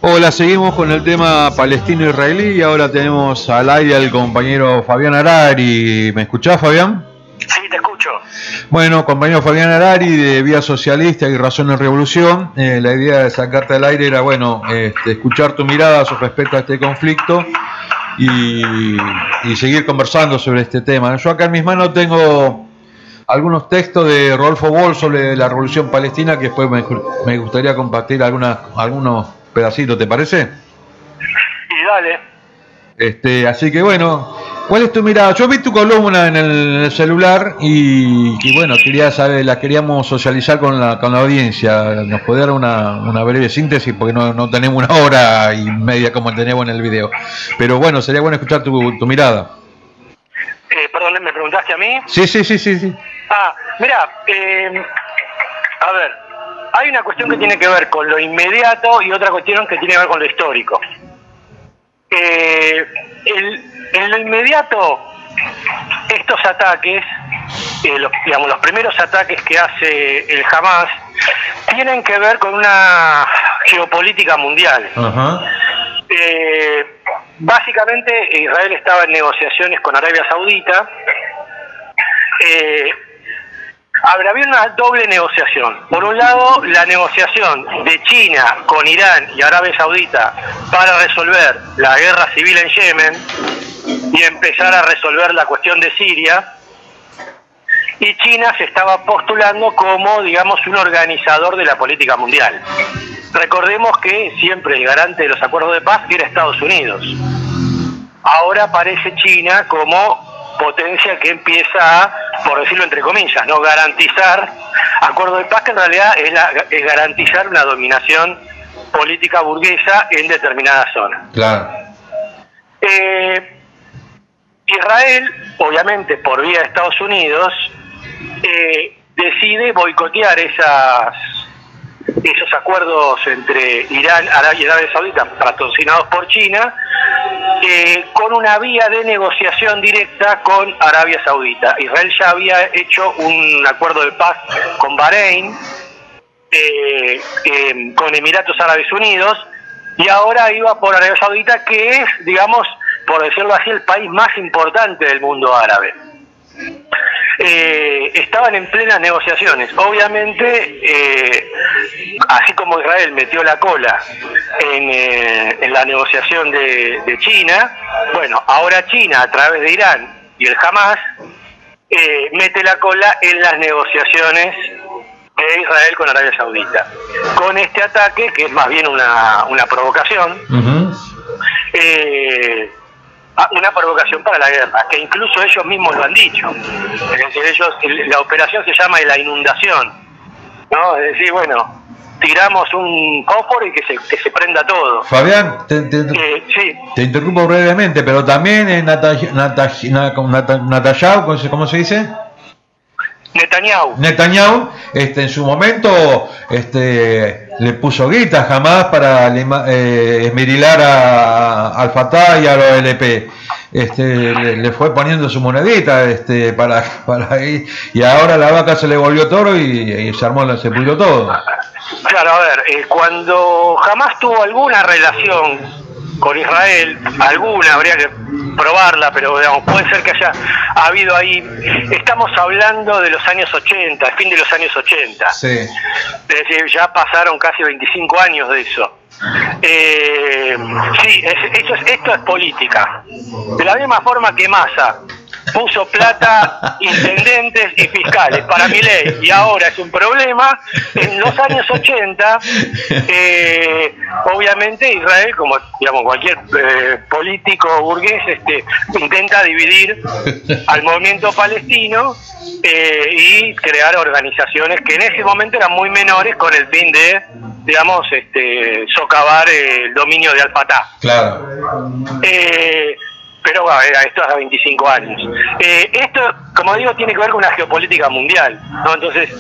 Hola, seguimos con el tema palestino-israelí y ahora tenemos al aire al compañero Fabián Harari. ¿Me escuchás, Fabián? Sí, te escucho. Bueno, compañero Fabián Harari de Vía Socialista y Razón en Revolución. La idea de sacarte al aire era, bueno, escuchar tu mirada respecto a este conflicto y seguir conversando sobre este tema. Yo acá en mis manos tengo algunos textos de Rodolfo Boll sobre la Revolución Palestina que después me gustaría compartir algunos pedacitos, ¿te parece? Y dale. Así que bueno, ¿cuál es tu mirada? Yo vi tu columna en el celular y bueno, quería saber, la queríamos socializar con la audiencia. ¿Nos podría dar una breve síntesis? Porque no tenemos una hora y media como tenemos en el video. Pero bueno, sería bueno escuchar tu mirada. Perdón, ¿me preguntaste a mí? Sí. Mira, a ver, hay una cuestión que tiene que ver con lo inmediato y otra cuestión que tiene que ver con lo histórico. En lo inmediato, estos ataques, los primeros ataques que hace el Hamas, tienen que ver con una geopolítica mundial. Básicamente, Israel estaba en negociaciones con Arabia Saudita. Había una doble negociación. Por un lado, la negociación de China con Irán y Arabia Saudita para resolver la guerra civil en Yemen y empezar a resolver la cuestión de Siria. Y China se estaba postulando como, digamos, un organizador de la política mundial. Recordemos que siempre el garante de los acuerdos de paz era Estados Unidos. Ahora aparece China como potencia que empieza a, por decirlo entre comillas, no garantizar acuerdo de paz, que en realidad es garantizar una dominación política burguesa en determinada zona. Claro. Israel, obviamente por vía de Estados Unidos, decide boicotear esos acuerdos entre Irán, Arabia y Arabia Saudita, patrocinados por China, con una vía de negociación directa con Arabia Saudita. Israel ya había hecho un acuerdo de paz con Bahrein, con Emiratos Árabes Unidos, y ahora iba por Arabia Saudita, que es, digamos, por decirlo así, el país más importante del mundo árabe. Estaban en plenas negociaciones. Obviamente, así como Israel metió la cola en la negociación de China, bueno, ahora China, a través de Irán y el Hamas, mete la cola en las negociaciones de Israel con Arabia Saudita. Con este ataque, que es más bien una provocación, una provocación para la guerra, que incluso ellos mismos lo han dicho. Es decir, la operación se llama la inundación, ¿no? Es decir, bueno, tiramos un fósforo y que se prenda todo. Fabián, sí. Te interrumpo brevemente, pero también en Netanyahu, ¿cómo se dice? Netanyahu, en su momento, le puso guita jamás para esmerilar al Fatah y a la OLP. Le fue poniendo su monedita para ir, y ahora la vaca se le volvió toro y se pudrió todo. Claro, a ver, cuando jamás tuvo alguna relación con Israel, alguna, habría que probarla, pero digamos, puede ser que haya habido ahí, estamos hablando de los años 80, el fin de los años 80. Sí. Es decir, ya pasaron casi 25 años de eso. Sí, esto es política. De la misma forma que Massa puso plata intendentes y fiscales para Milei y ahora es un problema, en los años 80 obviamente Israel, como digamos cualquier político burgués, intenta dividir al movimiento palestino y crear organizaciones que en ese momento eran muy menores, con el fin de, digamos, socavar el dominio de Al-Fatah. Claro. Pero bueno, esto hace 25 años. Esto, como digo, tiene que ver con una geopolítica mundial, ¿no? Entonces,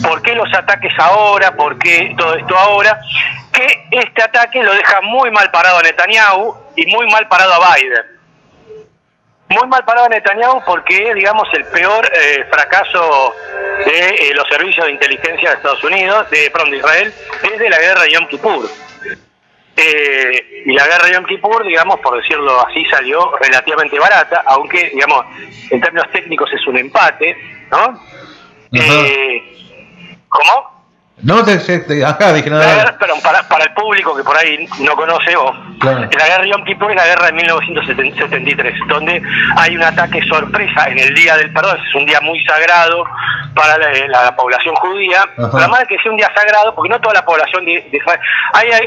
¿por qué los ataques ahora? ¿Por qué todo esto ahora? Que este ataque lo deja muy mal parado a Netanyahu y muy mal parado a Biden. Muy mal parado a Netanyahu porque es, digamos, el peor fracaso de los servicios de inteligencia de Estados Unidos, de Israel, desde la guerra de Yom Kippur. Y la guerra de Yom Kippur, digamos, por decirlo así, salió relativamente barata, aunque, digamos, en términos técnicos es un empate, ¿no? ¿Cómo? No, acá dije nada. Pero para el público que por ahí no conoce, claro. La guerra de Yom Kippur es la guerra de 1973, donde hay un ataque sorpresa en el día del perdón. Es un día muy sagrado para la población judía, pero además de que sea un día sagrado, porque no toda la población de Israel,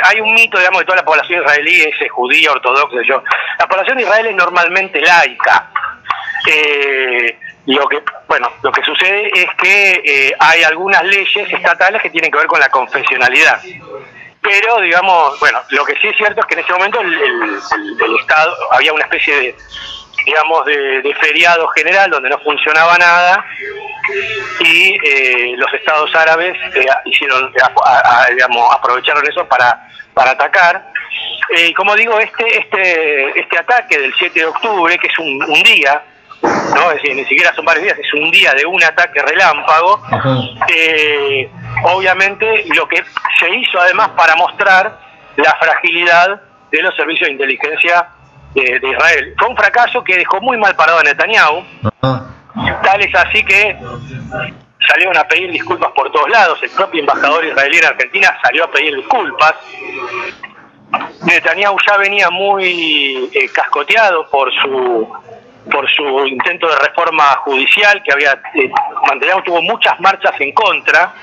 hay un mito, digamos, de toda la población israelí es judía, ortodoxa, la población de Israel es normalmente laica. Lo que sucede es que hay algunas leyes estatales que tienen que ver con la confesionalidad. Pero, digamos, lo que sí es cierto es que en ese momento el Estado, había una especie de, digamos, de feriado general donde no funcionaba nada, y los estados árabes aprovecharon eso para atacar. Como digo, este ataque del 7 de octubre, que es un día, ¿no? Es decir, ni siquiera son varios días, es un día de un ataque relámpago. Obviamente lo que se hizo además para mostrar la fragilidad de los servicios de inteligencia de Israel. Fue un fracaso que dejó muy mal parado a Netanyahu, tal es así que salieron a pedir disculpas por todos lados. El propio embajador israelí en Argentina salió a pedir disculpas. Netanyahu ya venía muy cascoteado por su intento de reforma judicial, que había Netanyahu tuvo muchas marchas en contra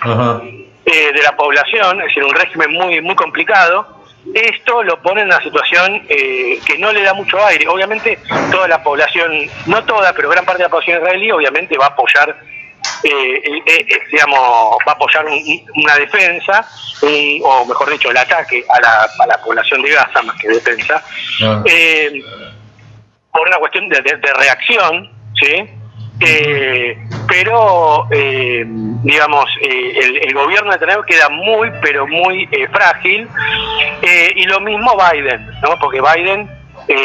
de la población, es decir, un régimen muy complicado. Esto lo pone en una situación que no le da mucho aire. Obviamente toda la población, no toda, pero gran parte de la población israelí obviamente va a apoyar una defensa, o mejor dicho, el ataque a la población de Gaza, más que defensa, por una cuestión de reacción, ¿sí? Pero digamos, el gobierno de Netanyahu queda muy frágil, y lo mismo Biden, ¿no? Porque Biden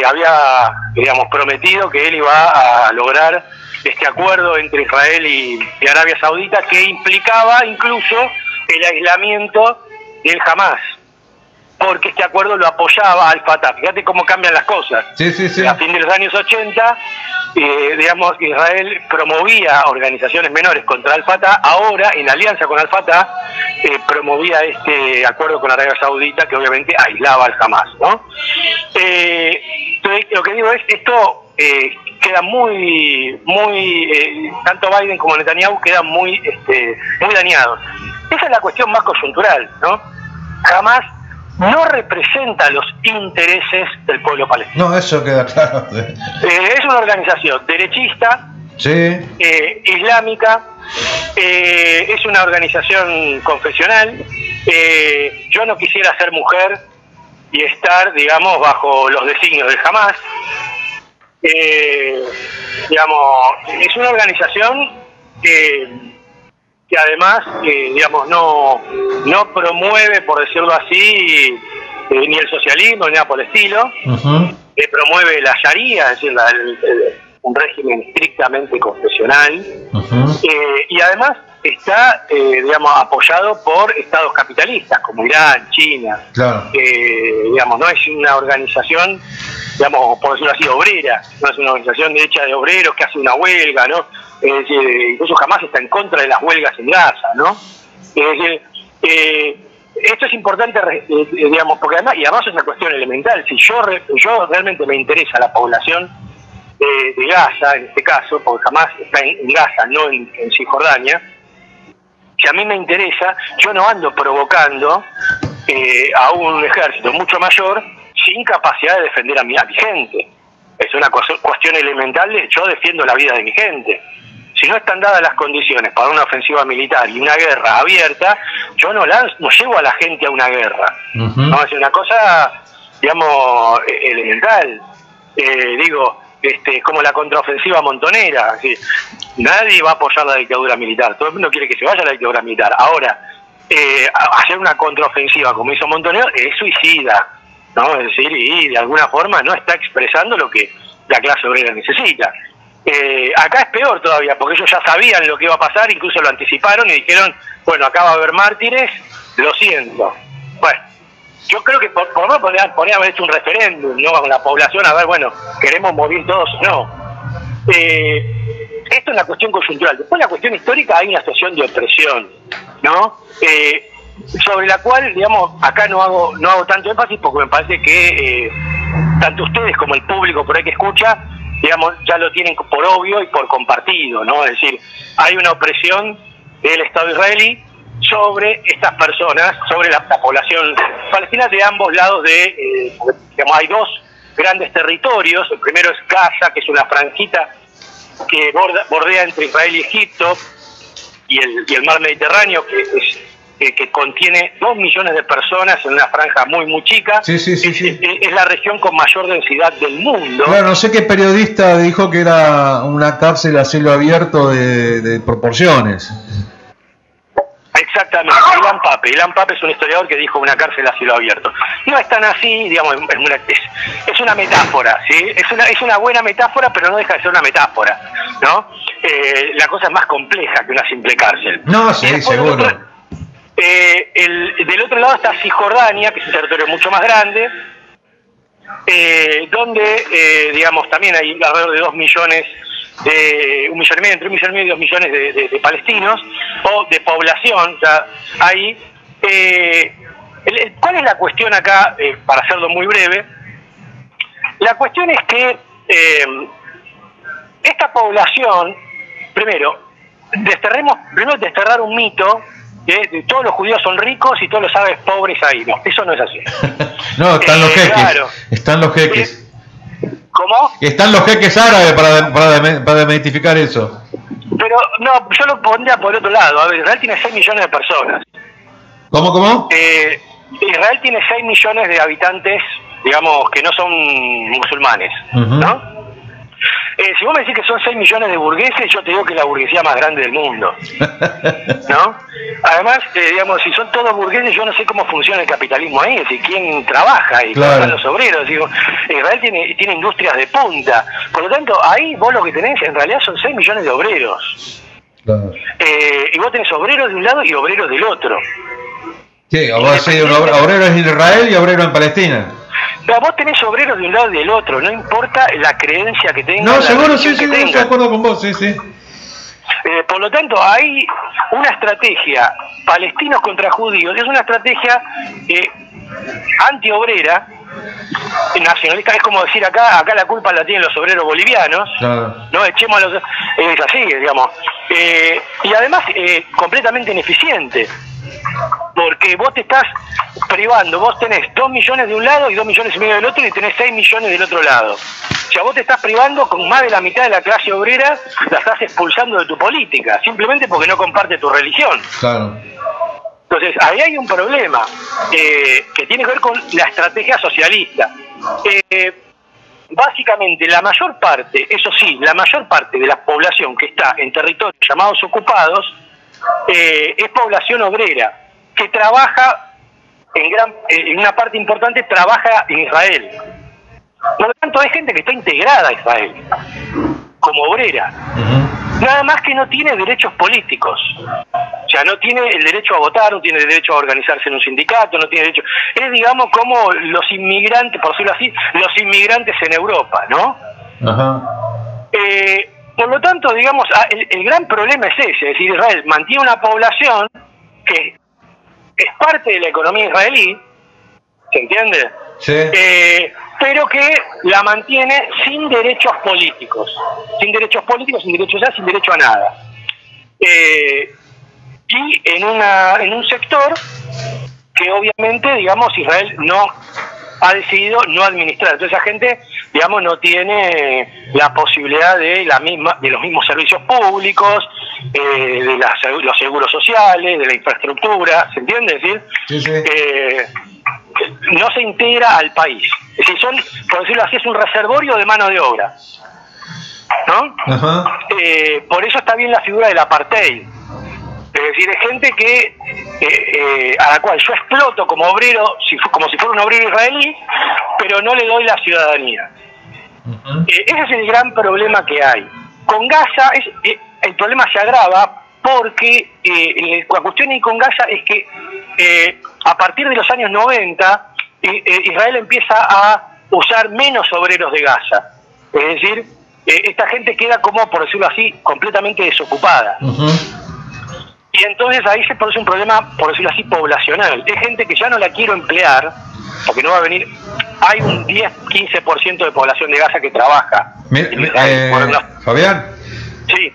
había, digamos, prometido que él iba a lograr este acuerdo entre Israel y Arabia Saudita, que implicaba incluso el aislamiento del Hamas, porque este acuerdo lo apoyaba al Fatah. Fíjate cómo cambian las cosas. Sí. A fin de los años 80, digamos, Israel promovía organizaciones menores contra al Fatah. Ahora, en alianza con al Fatah, promovía este acuerdo con Arabia Saudita, que obviamente aislaba al Hamas, ¿no? Entonces, lo que digo es, esto queda tanto Biden como Netanyahu quedan muy dañados. Esa es la cuestión más coyuntural, ¿no? Jamás no representa los intereses del pueblo palestino. No, eso queda claro. Es una organización derechista, islámica, es una organización confesional. Yo no quisiera ser mujer y estar, digamos, bajo los designios del Hamas. Digamos, es una organización que además, digamos, no promueve, por decirlo así, ni el socialismo ni nada por el estilo. Promueve la Sharia, es decir, un régimen estrictamente confesional. Y además está, digamos, apoyado por estados capitalistas como Irán, China. Claro. Digamos, no es una organización, digamos, por decirlo así, obrera, no es una organización hecha de obreros que hace una huelga, ¿no? Es decir, incluso jamás está en contra de las huelgas en Gaza, ¿no? Es decir, esto es importante, digamos, porque además es una cuestión elemental. Si yo realmente me interesa la población de Gaza, en este caso, porque jamás está en Gaza, no en Cisjordania, si a mí me interesa, yo no ando provocando a un ejército mucho mayor sin capacidad de defender a mi gente. Es una cuestión elemental. Yo defiendo la vida de mi gente. Si no están dadas las condiciones para una ofensiva militar y una guerra abierta, yo no llevo a la gente a una guerra. No, es una cosa, digamos, elemental. Como la contraofensiva montonera. Así, nadie va a apoyar la dictadura militar. Todo el mundo quiere que se vaya la dictadura militar. Ahora, hacer una contraofensiva como hizo Montonero es suicida, ¿no? Es decir, y de alguna forma no está expresando lo que la clase obrera necesita. Acá es peor todavía, porque ellos ya sabían lo que iba a pasar, incluso lo anticiparon y dijeron, bueno, acá va a haber mártires, lo siento. Bueno, yo creo que por lo menos podría haber hecho un referéndum, ¿no? Con la población, a ver, bueno, queremos morir todos o no. Esto es la cuestión coyuntural. Después, la cuestión histórica, hay una situación de opresión, ¿no? Sobre la cual, digamos, acá no hago tanto énfasis porque me parece que tanto ustedes como el público por ahí que escucha, digamos, ya lo tienen por obvio y por compartido, ¿no? Es decir, hay una opresión del Estado israelí sobre estas personas, sobre la población palestina de ambos lados digamos, hay dos grandes territorios. El primero es Gaza, que es una franjita que bordea entre Israel y Egipto, y el mar Mediterráneo, que contiene 2 millones de personas en una franja muy chica. Sí. Es la región con mayor densidad del mundo. Claro, no sé qué periodista dijo que era una cárcel a cielo abierto de proporciones. Exactamente, Ilan Pape es un historiador que dijo una cárcel a cielo abierto. No es tan así, digamos, es una metáfora, ¿sí? Es una buena metáfora, pero no deja de ser una metáfora, ¿no? La cosa es más compleja que una simple cárcel. No, sí, seguro. Del otro lado está Cisjordania, que es un territorio mucho más grande, donde, digamos, también hay alrededor de 2 millones, entre 1,5 millones y 2 millones de palestinos, o de población. O sea, ahí, ¿cuál es la cuestión acá? Para hacerlo muy breve, la cuestión es que esta población, primero desterrar un mito que todos los judíos son ricos y todos los árabes pobres ahí. No, eso no es así. No, están los jeques. Claro. Están los jeques. ¿Cómo? Están los jeques árabes para desmitificar eso. Pero no, yo lo pondría por el otro lado. A ver, Israel tiene 6 millones de personas. ¿Cómo? Israel tiene 6 millones de habitantes, digamos, que no son musulmanes, ¿no? Si vos me decís que son 6 millones de burgueses, yo te digo que es la burguesía más grande del mundo, ¿no? Además, digamos, si son todos burgueses, yo no sé cómo funciona el capitalismo ahí, es decir, quién trabaja y claro. están los obreros. Digo, Israel tiene industrias de punta, por lo tanto, ahí vos lo que tenés en realidad son 6 millones de obreros. Claro. Y vos tenés obreros de un lado y obreros del otro. Sí, vos decís obrero en Israel y obrero en Palestina. Pero vos tenés obreros de un lado y del otro, no importa la creencia que tengan. No, seguro, sí, estoy de acuerdo con vos, sí. Por lo tanto, hay una estrategia palestinos contra judíos, es una estrategia antiobrera, nacionalista. Es como decir acá la culpa la tienen los obreros bolivianos, claro. No echemos a los... Es así, digamos. Y además completamente ineficiente, porque vos te estás privando, vos tenés 2 millones de un lado y 2,5 millones del otro, y tenés 6 millones del otro lado. O sea, vos te estás privando con más de la mitad de la clase obrera, la estás expulsando de tu política, simplemente porque no comparte tu religión. Claro. Entonces, ahí hay un problema que tiene que ver con la estrategia socialista. Básicamente, la mayor parte de la población que está en territorios llamados ocupados es población obrera, que trabaja, en una parte importante, trabaja en Israel. Por lo tanto, hay gente que está integrada a Israel, como obrera. Nada más que no tiene derechos políticos. O sea, no tiene el derecho a votar, no tiene el derecho a organizarse en un sindicato, no tiene derecho... Es, digamos, como los inmigrantes, por decirlo así, los inmigrantes en Europa, ¿no? Por lo tanto, digamos, el gran problema es ese. Es decir, Israel mantiene una población que es parte de la economía israelí, ¿se entiende? Sí. Pero que la mantiene sin derechos políticos. Sin derechos a nada. Y en un sector que obviamente, digamos, Israel no ha decidido no administrar. Entonces esa gente, digamos, no tiene la posibilidad de los mismos servicios públicos, de los seguros sociales, de la infraestructura, ¿se entiende? Es decir, sí. No se integra al país. Es decir, por decirlo así, es un reservorio de mano de obra, ¿no? Por eso está bien la figura del apartheid. Es decir, es gente a la cual yo exploto como obrero, como si fuera un obrero israelí, pero no le doy la ciudadanía. Ese es el gran problema que hay. Con Gaza el problema se agrava porque la cuestión ahí con Gaza es que a partir de los años 90 Israel empieza a usar menos obreros de Gaza. Es decir, esta gente queda como, por decirlo así, completamente desocupada. Y entonces ahí se produce un problema, por decirlo así, poblacional. Es gente que ya no la quiero emplear, porque no va a venir. Hay un 10-15% de población de Gaza que trabaja. Fabián, sí.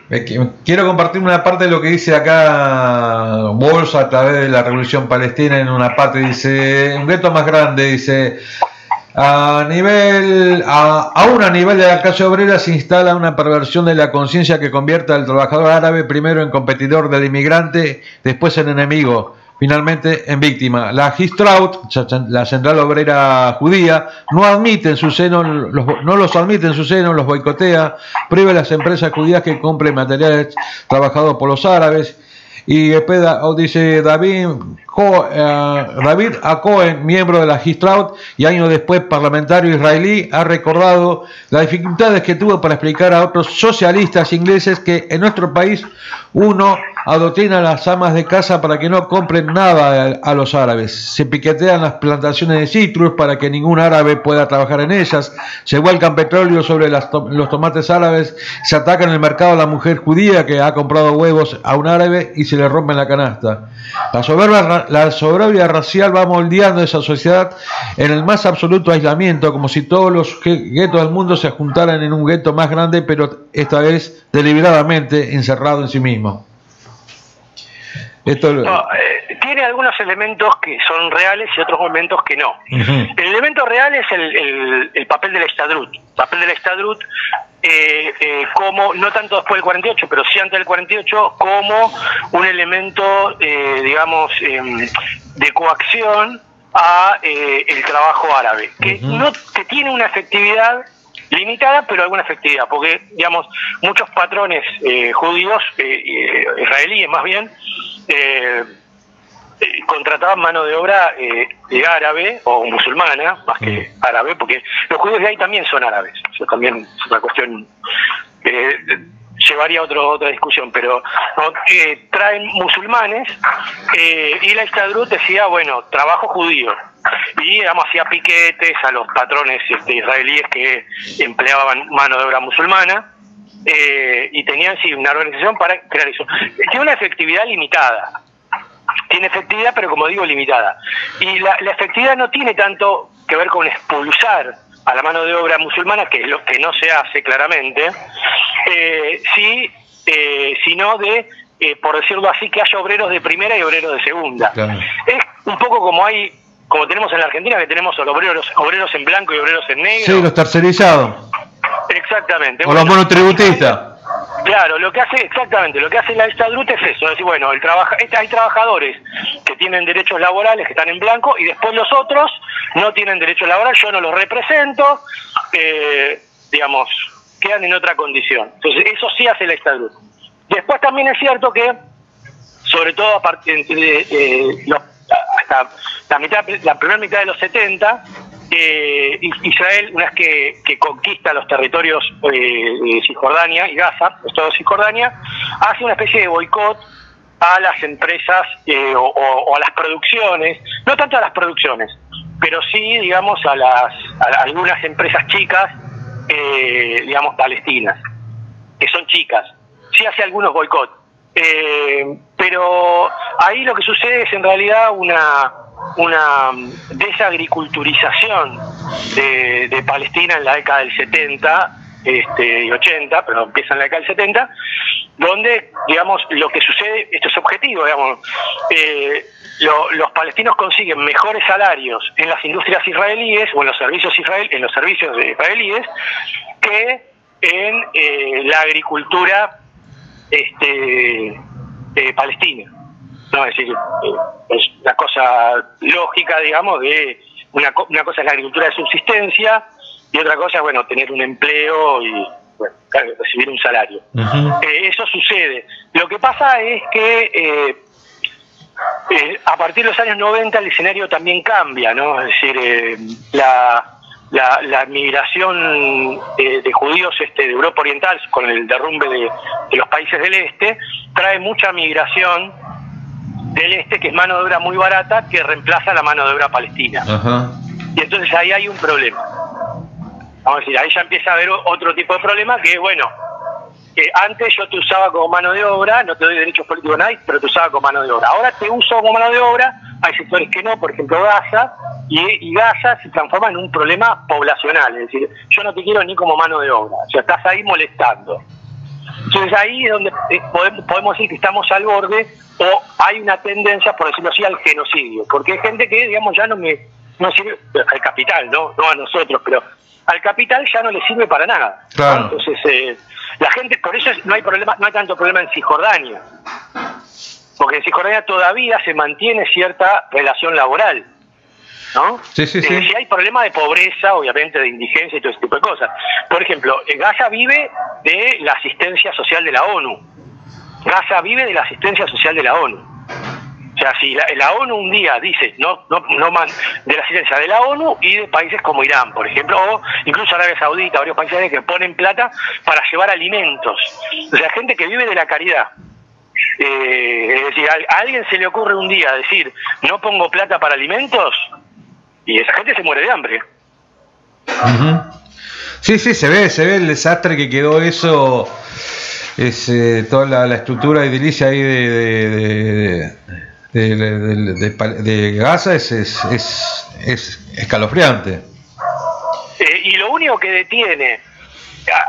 Quiero compartir una parte de lo que dice acá Bolsa a través de la Revolución Palestina. En una parte dice, un gueto más grande, dice, aún a nivel de la clase obrera se instala una perversión de la conciencia que convierte al trabajador árabe primero en competidor del inmigrante, después en enemigo, finalmente en víctima. La Histraut, la central obrera judía, no admite en su seno, no los admite en su seno, los boicotea, prohíbe a las empresas judías que compren materiales trabajados por los árabes. Y después dice David A. Cohen, miembro de la Histraut y años después parlamentario israelí, ha recordado las dificultades que tuvo para explicar a otros socialistas ingleses que en nuestro país uno adoctrina a las amas de casa para que no compren nada a los árabes. Se piquetean las plantaciones de citrus para que ningún árabe pueda trabajar en ellas. Se vuelcan petróleo sobre los tomates árabes. Se ataca en el mercado a la mujer judía que ha comprado huevos a un árabe y se le rompe la canasta. La soberbia racial va moldeando esa sociedad en el más absoluto aislamiento, como si todos los guetos del mundo se juntaran en un gueto más grande, pero esta vez deliberadamente encerrado en sí mismo. Tiene algunos elementos que son reales y otros elementos que no. El elemento real es el papel del Estadrut. El papel del Estadrut, como, no tanto después del 48, pero sí antes del 48, como un elemento, digamos, de coacción a el trabajo árabe, que tiene una efectividad limitada, pero alguna efectividad, porque, digamos, muchos patrones judíos, israelíes más bien, contrataban mano de obra árabe o musulmana, más que árabe, porque los judíos de ahí también son árabes. Eso también es una cuestión llevaría a otra discusión, pero traen musulmanes y la Estadrut decía, bueno, trabajo judío. Y, digamos, hacía piquetes a los patrones israelíes que empleaban mano de obra musulmana, y tenían sí una organización para crear eso. Tiene una efectividad limitada. Tiene efectividad, pero como digo, limitada. Y la efectividad no tiene tanto que ver con expulsar a la mano de obra musulmana, que es lo que no se hace claramente, sino de, por decirlo así, que haya obreros de primera y obreros de segunda. Claro. Es un poco como tenemos en la Argentina, que tenemos obreros en blanco y obreros en negro. Sí, los tercerizados. Exactamente. O los monotributistas. Claro, lo que hace la Estadrut es eso, es decir, bueno, hay trabajadores que tienen derechos laborales que están en blanco y después los otros no tienen derechos laborales, yo no los represento, digamos, quedan en otra condición. Entonces, eso sí hace la Estadrut. Después también es cierto que, sobre todo hasta la primera mitad de los 70, Israel, una vez que conquista los territorios de Cisjordania y Gaza, los estados de Cisjordania, hace una especie de boicot a las empresas o a las producciones, no tanto a las producciones, pero sí, digamos, a algunas empresas chicas, digamos, palestinas, que son chicas. Sí hace algunos boicot. Pero ahí lo que sucede es en realidad una desagriculturización de Palestina en la década del 70 y 80, pero empieza en la década del 70, donde, digamos, lo que sucede, esto es objetivo, digamos, los palestinos consiguen mejores salarios en las industrias israelíes o en los servicios israelíes que en la agricultura palestina. No, es decir, es una cosa lógica, digamos, de una cosa es la agricultura de subsistencia y otra cosa es, bueno, tener un empleo y, bueno, recibir un salario. Eso sucede. Lo que pasa es que a partir de los años 90 el escenario también cambia, ¿no? Es decir, la migración de judíos de Europa Oriental con el derrumbe de los países del este trae mucha migración del este, que es mano de obra muy barata, que reemplaza la mano de obra palestina. Y entonces ahí hay un problema. Vamos a decir, ahí ya empieza a haber otro tipo de problema que, bueno, que antes yo te usaba como mano de obra, no te doy derechos políticos a nadie, pero te usaba como mano de obra. Ahora te uso como mano de obra, hay sectores que no, por ejemplo Gaza, y Gaza se transforma en un problema poblacional, es decir, yo no te quiero ni como mano de obra, o sea, estás ahí molestando. Entonces ahí es donde podemos decir que estamos al borde, o hay una tendencia, por decirlo así, al genocidio, porque hay gente que, digamos, ya no sirve al capital, no a nosotros, pero al capital ya no le sirve para nada. Claro. ¿No? Entonces la gente, por eso no hay tanto problema en Cisjordania, porque en Cisjordania todavía se mantiene cierta relación laboral, ¿no? Sí. Si hay problema de pobreza, obviamente de indigencia y todo ese tipo de cosas. Por ejemplo, Gaza vive de la asistencia social de la ONU. Gaza vive de la asistencia social de la ONU. O sea, si la ONU un día dice de la asistencia de la ONU y de países como Irán, por ejemplo, o incluso Arabia Saudita, varios países que ponen plata para llevar alimentos. O sea, gente que vive de la caridad. Es decir, a alguien se le ocurre un día decir, no pongo plata para alimentos, y esa gente se muere de hambre. Sí, se ve el desastre que quedó eso, toda la estructura edilicia ahí de Gaza es escalofriante. Y lo único que detiene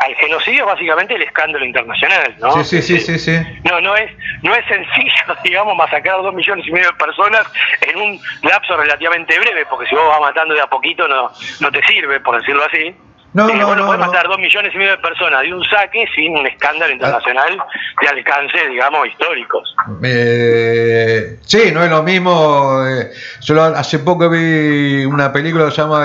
al genocidio es básicamente el escándalo internacional, ¿no? Sí. No es sencillo, digamos, masacrar 2,5 millones de personas en un lapso relativamente breve, porque si vos vas matando de a poquito no te sirve, por decirlo así. No podés matar 2,5 millones de personas de un saque sin un escándalo internacional de alcance, digamos, históricos. Sí, no es lo mismo. Yo hace poco vi una película que se llama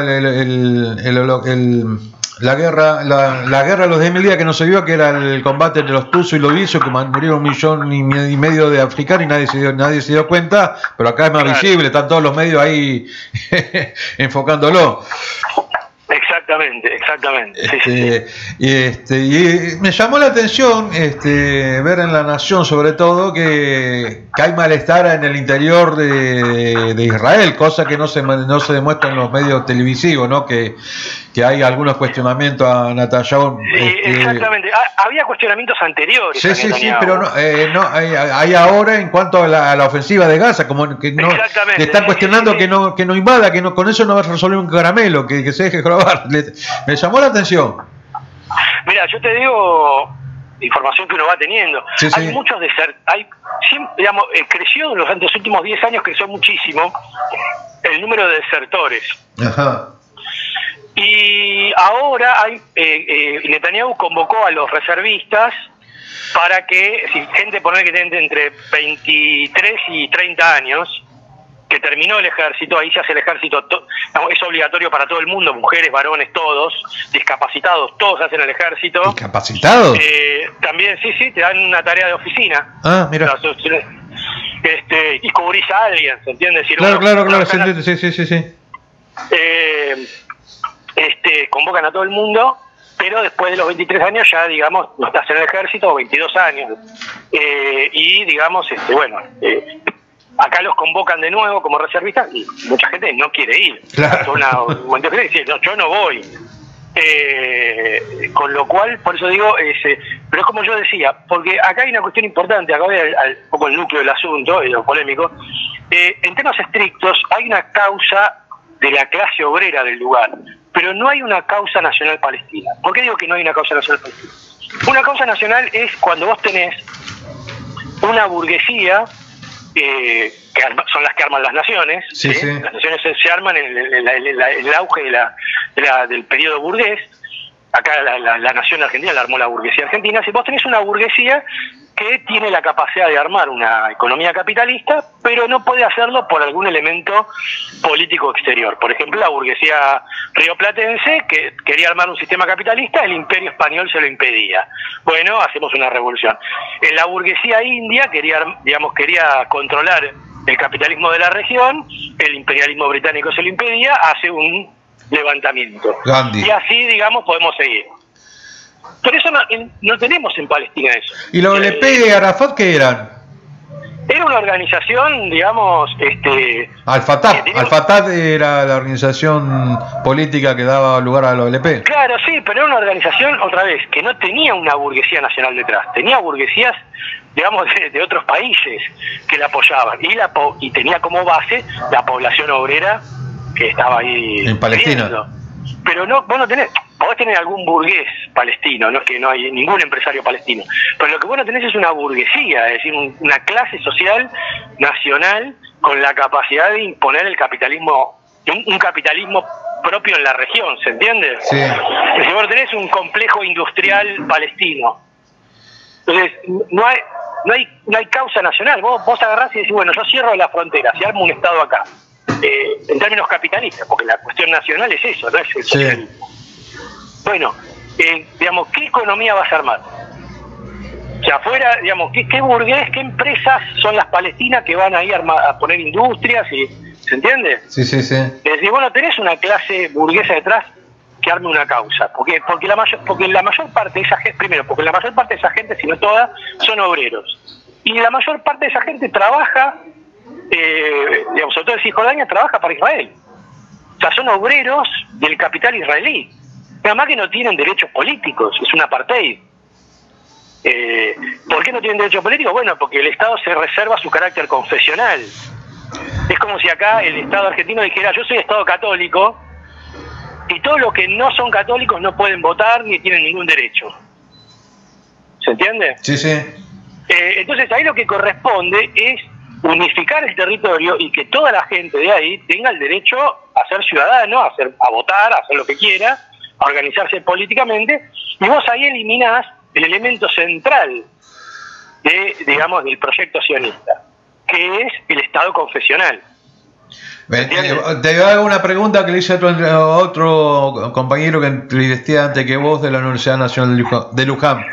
la guerra de los 10.000 días que no se vio, que era el combate entre los Tusos y los Visos, que murieron 1,5 millones de africanos y nadie se dio cuenta, pero acá es más visible, están todos los medios ahí enfocándolo. Exactamente. Y me llamó la atención ver en La Nación, sobre todo, que hay malestar en el interior de Israel, cosa que no se demuestra en los medios televisivos, ¿no? Que hay algunos cuestionamientos a Netanyahu. Exactamente. Había cuestionamientos anteriores. Sí, pero hay ahora en cuanto a la ofensiva de Gaza, como que no le están cuestionando que no invada, que con eso no va a resolver un caramelo, que se deje probar. Me llamó la atención. Mira, yo te digo información que uno va teniendo. Hay muchos digamos, creció durante los últimos 10 años, creció muchísimo el número de desertores. Ajá. Y ahora Netanyahu convocó a los reservistas para que, gente poner que tiene entre 23 y 30 años, que terminó el ejército, ahí se hace el ejército, es obligatorio para todo el mundo, mujeres, varones, todos, discapacitados, todos hacen el ejército. ¿Discapacitados? También, sí, te dan una tarea de oficina. Ah, mira. Y cubrís a alguien, ¿se entiende? Claro, se entiende, sí. Convocan a todo el mundo, pero después de los 23 años ya, digamos, no estás en el ejército, o 22 años. Y, digamos, acá los convocan de nuevo como reservistas y mucha gente no quiere ir. Claro. Mucha gente dice, no, yo no voy. Con lo cual, por eso digo, pero es como yo decía, porque acá hay una cuestión importante, acá voy un poco el núcleo del asunto, y lo polémico. En temas estrictos, hay una causa de la clase obrera del lugar, pero no hay una causa nacional palestina. ¿Por qué digo que no hay una causa nacional palestina? Una causa nacional es cuando vos tenés una burguesía, que son las que arman las naciones. Sí. Las naciones se arman en el auge del periodo burgués. Acá la nación argentina la armó la burguesía argentina. Si vos tenés una burguesía que tiene la capacidad de armar una economía capitalista, pero no puede hacerlo por algún elemento político exterior. Por ejemplo, la burguesía rioplatense, que quería armar un sistema capitalista, el imperio español se lo impedía. Bueno, hacemos una revolución. En la burguesía india quería controlar el capitalismo de la región, el imperialismo británico se lo impedía, hace un levantamiento. Gandhi. Y así, digamos, podemos seguir. Por eso no tenemos en Palestina eso. ¿Y los LP y Arafat qué eran? Era una organización, digamos, Al-Fatah era la organización política que daba lugar a la OLP. Claro, sí, pero era una organización, otra vez, que no tenía una burguesía nacional detrás, tenía burguesías, digamos, de otros países que la apoyaban, y tenía como base la población obrera que estaba ahí en Palestina. viviendo. Pero no, podés tener algún burgués palestino, no es que no hay ningún empresario palestino, pero lo que vos no tenés es una burguesía, es decir, una clase social nacional con la capacidad de imponer el capitalismo, un capitalismo propio en la región, ¿se entiende? Sí. Es decir, vos no tenés un complejo industrial palestino. Entonces, no hay causa nacional. Vos agarrás y decís, bueno, yo cierro las fronteras y armo un Estado acá. En términos capitalistas, porque la cuestión nacional es eso, no es el socialismo. Bueno, digamos, ¿qué economía vas a armar? O sea, afuera, digamos, ¿qué burgués, qué empresas son las palestinas que van ahí a poner industrias? ¿Se entiende? Sí. Es decir, bueno, tenés una clase burguesa detrás que arme una causa. Porque la mayor parte de esa gente, primero, porque la mayor parte de esa gente, si no toda, son obreros. Y la mayor parte de esa gente trabaja, digamos, sobre todo en Cisjordania, trabaja para Israel. O sea, son obreros del capital israelí. Nada más que no tienen derechos políticos, es un apartheid. ¿Por qué no tienen derechos políticos? Bueno, porque el Estado se reserva su carácter confesional. Es como si acá el Estado argentino dijera, yo soy Estado católico, y todos los que no son católicos no pueden votar ni tienen ningún derecho. ¿Se entiende? Sí. Entonces ahí lo que corresponde es unificar el territorio y que toda la gente de ahí tenga el derecho a ser ciudadano, a votar, a hacer lo que quiera, a organizarse políticamente, y vos ahí eliminás el elemento central del proyecto sionista, que es el Estado confesional. Te hago una pregunta que le hice a otro compañero que entrevisté antes que vos de la Universidad Nacional de Luján.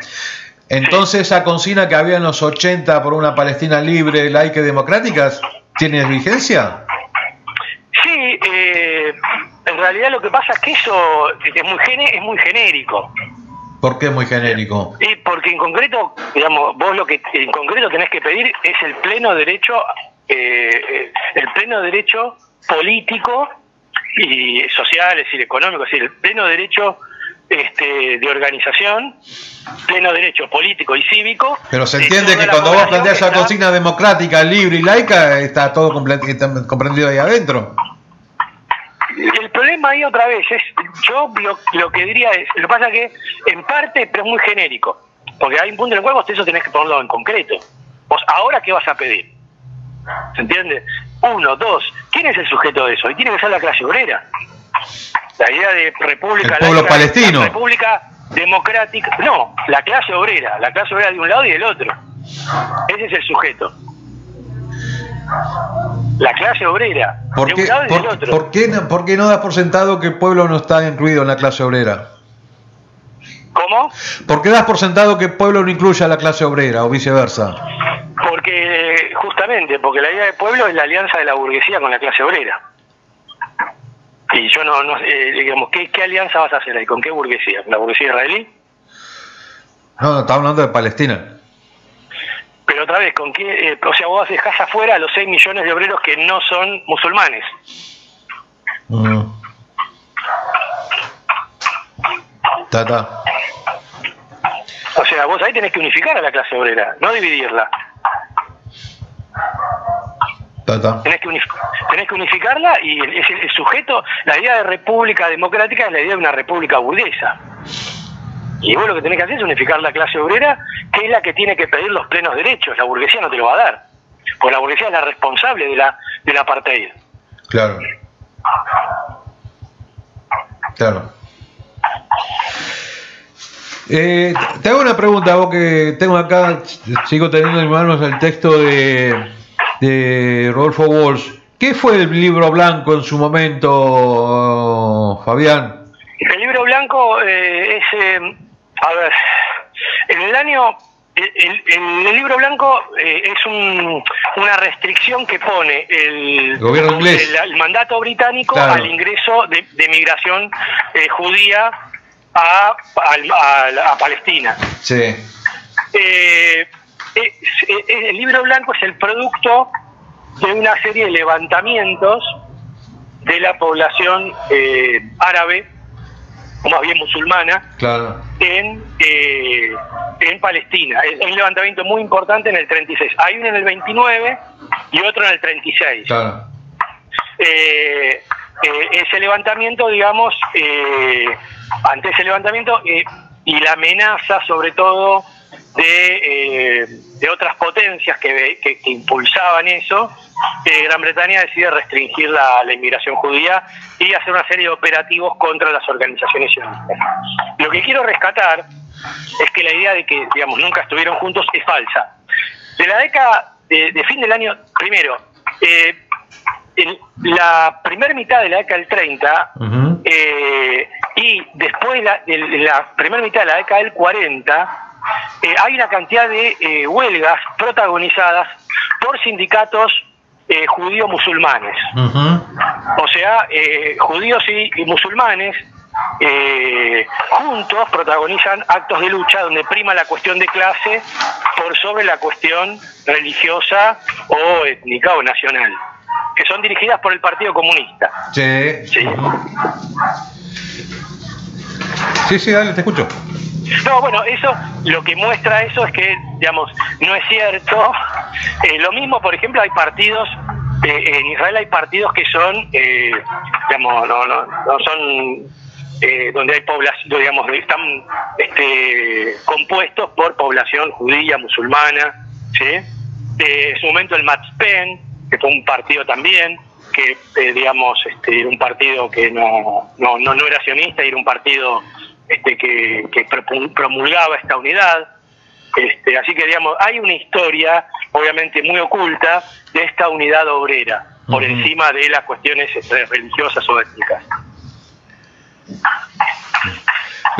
Entonces, esa consigna que había en los 80 por una Palestina libre, laica y democrática, ¿tiene vigencia? Sí, en realidad lo que pasa es que eso es muy genérico. ¿Por qué es muy genérico? Y porque en concreto, digamos, vos lo que en concreto tenés que pedir es el pleno derecho político y social, es decir, económico, es decir, el pleno derecho de organización, pleno derecho político y cívico. Pero se entiende que cuando vos planteás esa consigna democrática, libre y laica, está todo comprendido ahí adentro. El problema ahí otra vez es, yo lo que diría es, lo que pasa que en parte, pero es muy genérico, porque hay un punto en el cual vos eso tenés que ponerlo en concreto. Vos, ¿ahora qué vas a pedir? ¿Se entiende? 1, 2, ¿quién es el sujeto de eso? Y tiene que ser la clase obrera. La idea de república... El pueblo palestino. República democrática... No, la clase obrera de un lado y del otro. Ese es el sujeto. La clase obrera de un lado y del otro. ¿Por qué no das por sentado que el pueblo no está incluido en la clase obrera? ¿Cómo? ¿Por qué das por sentado que el pueblo no incluye a la clase obrera o viceversa? Justamente, porque la idea del pueblo es la alianza de la burguesía con la clase obrera. Y yo digamos, ¿qué alianza vas a hacer ahí? ¿Con qué burguesía? ¿Con la burguesía israelí? No, estamos hablando de Palestina. Pero otra vez, ¿con qué? O sea, vos dejás afuera a los 6 millones de obreros que no son musulmanes. O sea, vos ahí tenés que unificar a la clase obrera, no dividirla. Tenés que unificarla, y el sujeto, la idea de república democrática es la idea de una república burguesa. Y vos lo que tenés que hacer es unificar la clase obrera, que es la que tiene que pedir los plenos derechos. La burguesía no te lo va a dar, porque la burguesía es la responsable de la apartheid. Claro. Te hago una pregunta, vos que tengo acá, sigo teniendo en mis manos el texto de Rodolfo Walsh. ¿Qué fue el libro blanco en su momento, Fabián? El libro blanco es, a ver, en el año, el libro blanco es una restricción que pone el gobierno inglés, el mandato británico, claro, al ingreso de migración judía a Palestina. Sí. el libro blanco es el producto de una serie de levantamientos de la población árabe, o más bien musulmana, claro, en Palestina. Es un levantamiento muy importante en el 36. Hay uno en el 29 y otro en el 36. claro. Ese levantamiento, digamos, ante ese levantamiento y la amenaza, sobre todo, de otras potencias que impulsaban eso, Gran Bretaña decide restringir la inmigración judía y hacer una serie de operativos contra las organizaciones sionistas. Lo que quiero rescatar es que la idea de que, digamos, nunca estuvieron juntos es falsa. De la década de fin del año, primero, la primera mitad de la década del 30 y después de la primera mitad de la década del 40 hay una cantidad de huelgas protagonizadas por sindicatos judíos musulmanes. O sea, judíos y musulmanes juntos protagonizan actos de lucha donde prima la cuestión de clase por sobre la cuestión religiosa o étnica o nacional, que son dirigidas por el Partido Comunista. Sí. ¿Sí? Sí, dale, te escucho. No, bueno, eso, lo que muestra eso es que, digamos, no es cierto. Lo mismo, por ejemplo, hay partidos, en Israel hay partidos que son, digamos, no son, donde hay población, digamos, están compuestos por población judía, musulmana, ¿sí? En su momento el Matzpen, que fue un partido también, que, digamos, era un partido que no era sionista, era un partido que promulgaba esta unidad. Así que, digamos, hay una historia obviamente muy oculta de esta unidad obrera por encima de las cuestiones religiosas o étnicas.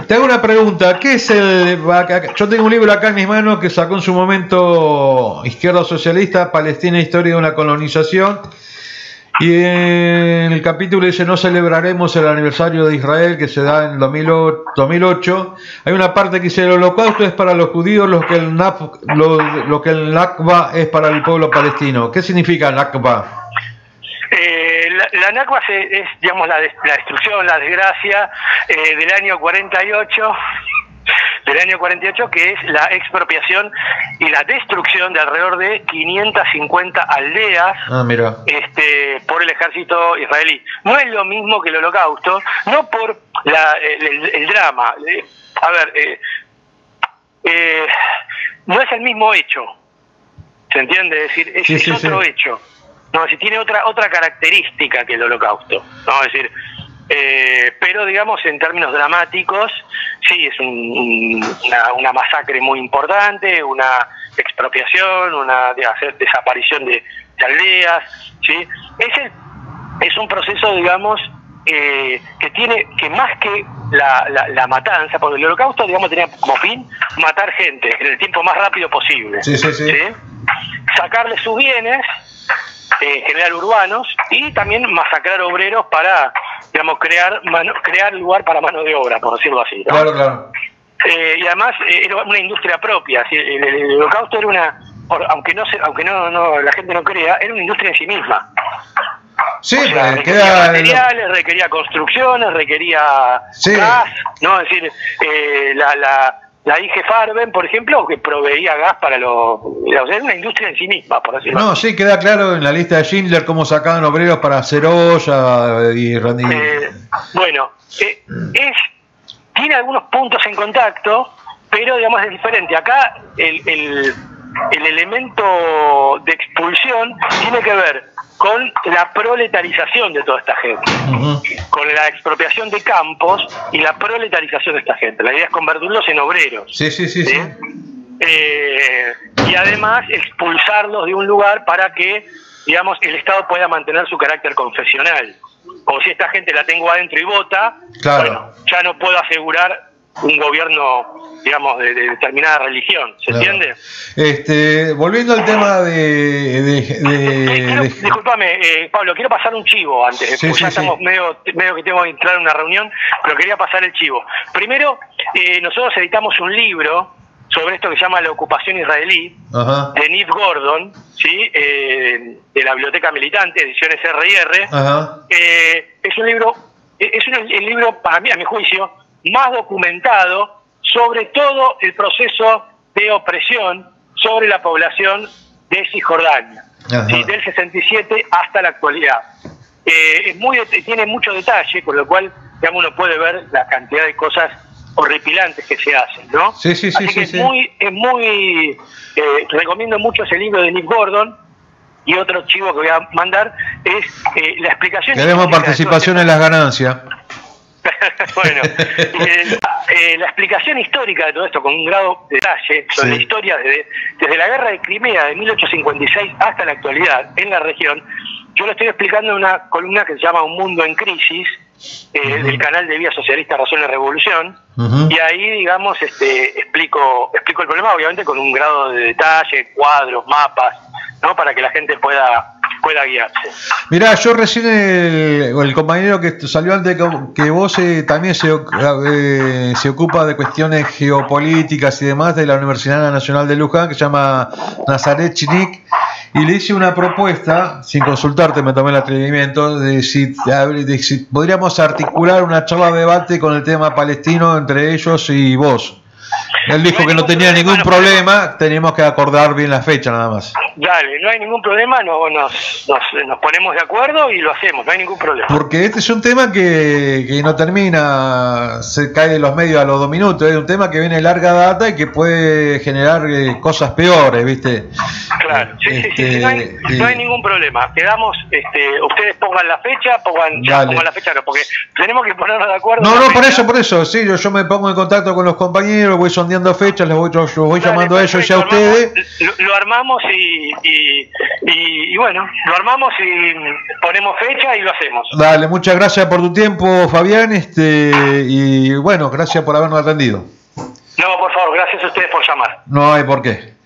Te hago una pregunta, ¿qué es yo tengo un libro acá en mis manos que sacó en su momento Izquierda Socialista, Palestina, Historia de una Colonización, y en el capítulo dice: no celebraremos el aniversario de Israel que se da en 2008. Hay una parte que dice: el holocausto es para los judíos lo que el Nakba es para el pueblo palestino. ¿Qué significa Nakba? La Nakba es, digamos, la destrucción, la desgracia del año 48, que es la expropiación y la destrucción de alrededor de 550 aldeas por el ejército israelí. No es lo mismo que el holocausto, no por el drama. A ver, no es el mismo hecho, ¿se entiende? Es decir, es otro hecho. No, si tiene otra característica que el holocausto, ¿no? Es decir, pero digamos en términos dramáticos, sí, es una masacre muy importante, una expropiación, una desaparición de aldeas, ¿sí? Es un proceso, digamos, que más que la matanza, porque el holocausto, digamos, tenía como fin matar gente en el tiempo más rápido posible, ¿sí? Sacarle sus bienes, en general urbanos, y también masacrar obreros para, digamos, crear lugar para mano de obra, por decirlo así, ¿no? Claro. Y además era una industria propia. El holocausto era aunque la gente no crea, era una industria en sí misma. Sí, o sea, requería materiales, requería construcciones, requería gas, ¿no? Es decir, la IG Farben, por ejemplo, que proveía gas para era una industria en sí misma, por decirlo así. No, sí, queda claro en la lista de Schindler cómo sacaban obreros para hacer olla y rendir. Bueno, tiene algunos puntos en contacto, pero digamos es diferente. Acá el elemento de expulsión tiene que ver con la proletarización de toda esta gente, con la expropiación de campos y la proletarización de esta gente. La idea es convertirlos en obreros. Sí. Y además expulsarlos de un lugar para que, digamos, el Estado pueda mantener su carácter confesional. Como si esta gente la tengo adentro y vota, bueno, ya no puedo asegurar un gobierno, digamos, de determinada religión, ¿se entiende? Volviendo al tema discúlpame, Pablo, quiero pasar un chivo antes, porque ya estamos medio que tengo que entrar en una reunión, pero quería pasar el chivo. Primero, nosotros editamos un libro sobre esto que se llama La ocupación israelí, Ajá. de Niv Gordon, ¿sí? De la Biblioteca Militante, ediciones R&R. Ajá. Es un libro, el libro, para mí, a mi juicio, más documentado sobre todo el proceso de opresión sobre la población de Cisjordania, ¿sí? Del 67 hasta la actualidad. Tiene mucho detalle, con lo cual, digamos, uno puede ver la cantidad de cosas horripilantes que se hacen, ¿no? Sí, sí, sí. Así que sí, recomiendo mucho ese libro de Nick Gordon. Y otro chivo que voy a mandar es la explicación. Queremos participación en las ganancias. Bueno, la explicación histórica de todo esto con un grado de detalle sobre la historia desde la guerra de Crimea de 1856 hasta la actualidad en la región. Yo lo estoy explicando en una columna que se llama Un Mundo en Crisis, del canal de Vía Socialista Razón y Revolución, y ahí, digamos, explico el problema, obviamente con un grado de detalle, cuadros, mapas, ¿no? Para que la gente pueda guiarse. Mirá, yo recién el compañero que salió antes que vos también se ocupa de cuestiones geopolíticas y demás de la Universidad Nacional de Luján, que se llama Nazaret Chinik, y le hice una propuesta, sin consultarte, me tomé el atrevimiento, de si podríamos articular una charla de debate con el tema palestino entre ellos y vos. Él dijo que no tenía ningún problema, teníamos que acordar bien la fecha nada más. Dale, no hay ningún problema, nos ponemos de acuerdo y lo hacemos, no hay ningún problema. Porque este es un tema que no termina, se cae de los medios a los 2 minutos, es un tema que viene de larga data y que puede generar cosas peores, ¿viste? Claro, sí, no hay ningún problema. Quedamos, ustedes pongan la fecha, pongan la fecha, no, porque tenemos que ponernos de acuerdo. No, por eso, sí, yo me pongo en contacto con los compañeros, voy sondeando fechas, los voy llamando a ellos y a ustedes. Lo armamos y bueno, lo armamos y ponemos fecha y lo hacemos. Dale, muchas gracias por tu tiempo, Fabián, y bueno, gracias por habernos atendido. No, por favor, gracias a ustedes por llamar. No hay por qué.